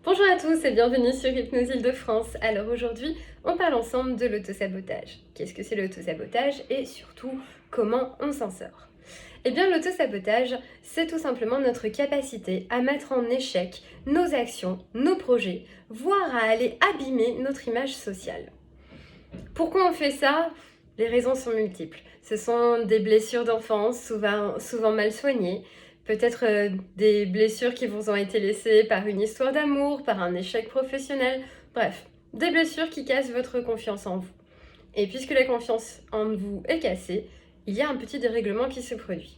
Bonjour à tous et bienvenue sur Hypnose Île-de-France. Alors aujourd'hui, on parle ensemble de l'autosabotage. Qu'est-ce que c'est l'autosabotage et surtout, comment on s'en sort? Eh bien, l'autosabotage, c'est tout simplement notre capacité à mettre en échec nos actions, nos projets, voire à aller abîmer notre image sociale. Pourquoi on fait ça? Les raisons sont multiples. Ce sont des blessures d'enfance, souvent mal soignées, peut-être des blessures qui vous ont été laissées par une histoire d'amour, par un échec professionnel, bref, des blessures qui cassent votre confiance en vous. Et puisque la confiance en vous est cassée, il y a un petit dérèglement qui se produit.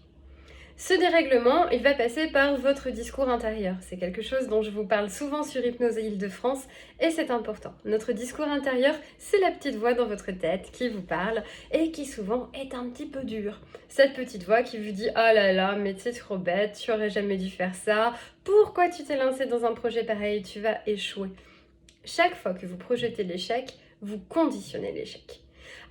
Ce dérèglement, il va passer par votre discours intérieur. C'est quelque chose dont je vous parle souvent sur Hypnose Île-de-France et c'est important. Notre discours intérieur, c'est la petite voix dans votre tête qui vous parle et qui souvent est un petit peu dure. Cette petite voix qui vous dit « Oh là là, mais t'es trop bête, tu aurais jamais dû faire ça. Pourquoi tu t'es lancé dans un projet pareil? Tu vas échouer. » Chaque fois que vous projetez l'échec, vous conditionnez l'échec.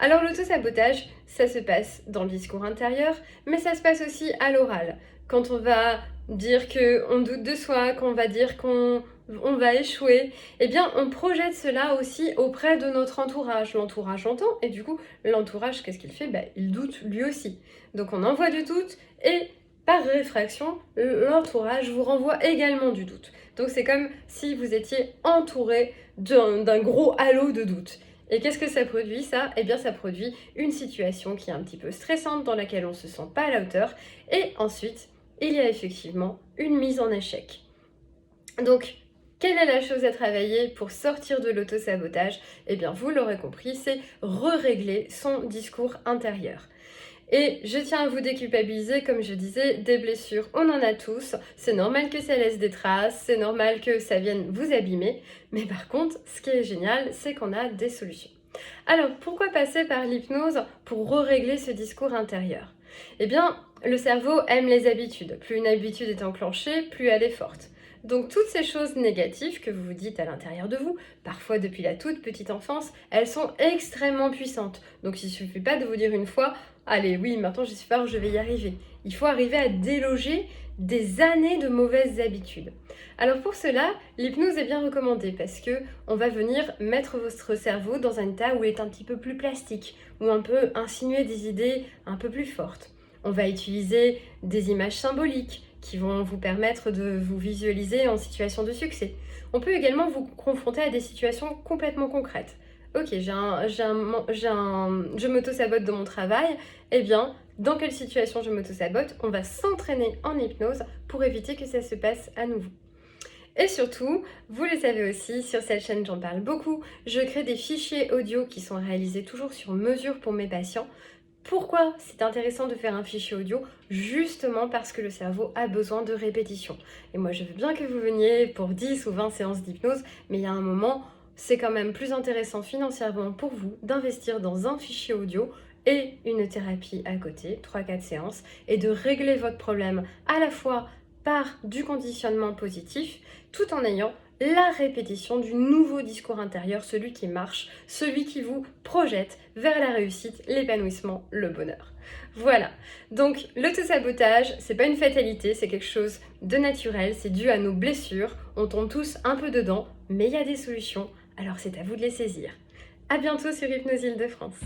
Alors l'autosabotage, ça se passe dans le discours intérieur, mais ça se passe aussi à l'oral. Quand on va dire qu'on doute de soi, qu'on va dire qu'on va échouer, eh bien on projette cela aussi auprès de notre entourage. L'entourage entend et du coup l'entourage, qu'est-ce qu'il fait? Il doute lui aussi. Donc on envoie du doute et par réfraction, l'entourage vous renvoie également du doute. Donc c'est comme si vous étiez entouré d'un gros halo de doute. Et qu'est-ce que ça produit ça? Eh bien ça produit une situation qui est un petit peu stressante dans laquelle on ne se sent pas à la hauteur et ensuite il y a effectivement une mise en échec. Donc quelle est la chose à travailler pour sortir de l'autosabotage? Eh bien vous l'aurez compris, c'est régler son discours intérieur. Et je tiens à vous déculpabiliser, comme je disais, des blessures, on en a tous, c'est normal que ça laisse des traces, c'est normal que ça vienne vous abîmer, mais par contre, ce qui est génial, c'est qu'on a des solutions. Alors, pourquoi passer par l'hypnose pour régler ce discours intérieur? Eh bien, le cerveau aime les habitudes, plus une habitude est enclenchée, plus elle est forte. Donc toutes ces choses négatives que vous vous dites à l'intérieur de vous, parfois depuis la toute petite enfance, elles sont extrêmement puissantes. Donc il ne suffit pas de vous dire une fois « Allez, oui, maintenant je suis forte, je vais y arriver ». Il faut arriver à déloger des années de mauvaises habitudes. Alors pour cela, l'hypnose est bien recommandée parce que on va venir mettre votre cerveau dans un état où il est un petit peu plus plastique, où on peut insinuer des idées un peu plus fortes. On va utiliser des images symboliques qui vont vous permettre de vous visualiser en situation de succès. On peut également vous confronter à des situations complètement concrètes. Ok, je m'auto-sabote dans mon travail, eh bien, dans quelle situation je m'auto-sabote? On va s'entraîner en hypnose pour éviter que ça se passe à nouveau. Et surtout, vous le savez aussi, sur cette chaîne j'en parle beaucoup, je crée des fichiers audio qui sont réalisés toujours sur mesure pour mes patients. Pourquoi c'est intéressant de faire un fichier audio? Justement parce que le cerveau a besoin de répétition. Et moi je veux bien que vous veniez pour 10 ou 20 séances d'hypnose, mais il y a un moment, c'est quand même plus intéressant financièrement pour vous d'investir dans un fichier audio et une thérapie à côté, 3-4 séances, et de régler votre problème à la fois par du conditionnement positif, tout en ayant la répétition du nouveau discours intérieur, celui qui marche, celui qui vous projette vers la réussite, l'épanouissement, le bonheur. Voilà, donc l'autosabotage, c'est pas une fatalité, c'est quelque chose de naturel, c'est dû à nos blessures, on tombe tous un peu dedans, mais il y a des solutions, alors c'est à vous de les saisir. À bientôt sur Hypnose Île-de-France.